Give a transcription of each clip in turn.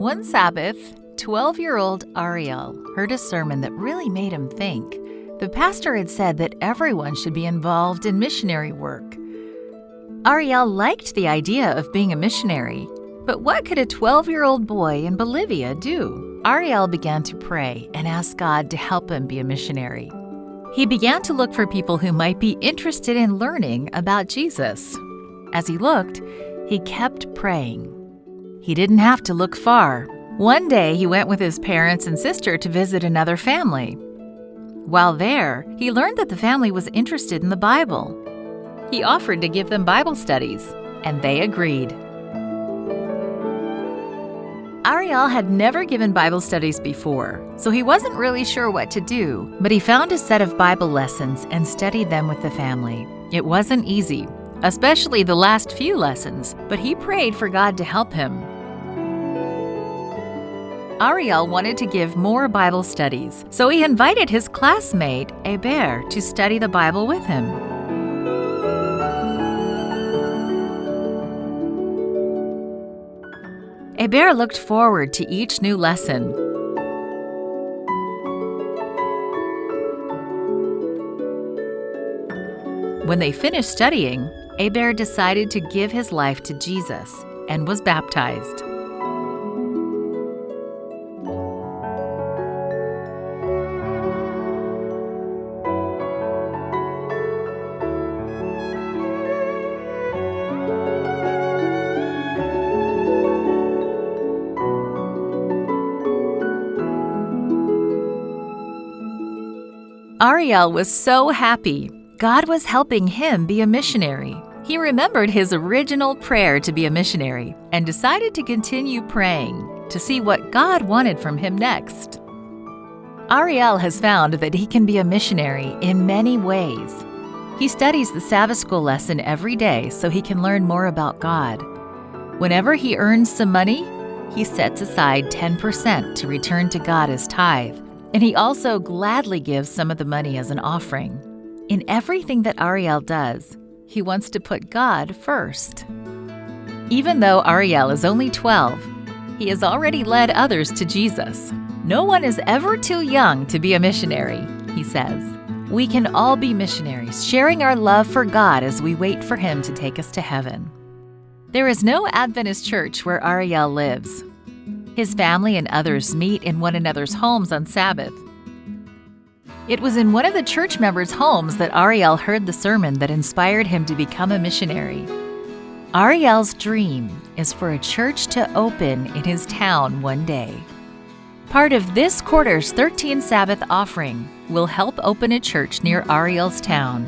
One Sabbath, 12-year-old Ariel heard a sermon that really made him think. The pastor had said that everyone should be involved in missionary work. Ariel liked the idea of being a missionary, but what could a 12-year-old boy in Bolivia do? Ariel began to pray and ask God to help him be a missionary. He began to look for people who might be interested in learning about Jesus. As he looked, he kept praying. He didn't have to look far. One day, he went with his parents and sister to visit another family. While there, he learned that the family was interested in the Bible. He offered to give them Bible studies, and they agreed. Ariel had never given Bible studies before, so he wasn't really sure what to do, but he found a set of Bible lessons and studied them with the family. It wasn't easy, especially the last few lessons, but he prayed for God to help him. Ariel wanted to give more Bible studies, so he invited his classmate, Ariel, to study the Bible with him. Ariel looked forward to each new lesson. When they finished studying, Ariel decided to give his life to Jesus and was baptized. Ariel was so happy. God was helping him be a missionary. He remembered his original prayer to be a missionary and decided to continue praying to see what God wanted from him next. Ariel has found that he can be a missionary in many ways. He studies the Sabbath school lesson every day so he can learn more about God. Whenever he earns some money, he sets aside 10% to return to God as tithe. And he also gladly gives some of the money as an offering. In everything that Ariel does, he wants to put God first. Even though Ariel is only 12, he has already led others to Jesus. No one is ever too young to be a missionary, he says. We can all be missionaries, sharing our love for God as we wait for him to take us to heaven. There is no Adventist church where Ariel lives. His family and others meet in one another's homes on Sabbath. It was in one of the church members' homes that Ariel heard the sermon that inspired him to become a missionary. Ariel's dream is for a church to open in his town one day. Part of this quarter's 13 Sabbath offering will help open a church near Ariel's town.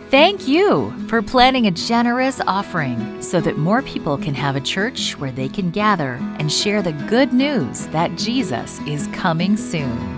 Thank you for planning a generous offering so that more people can have a church where they can gather and share the good news that Jesus is coming soon.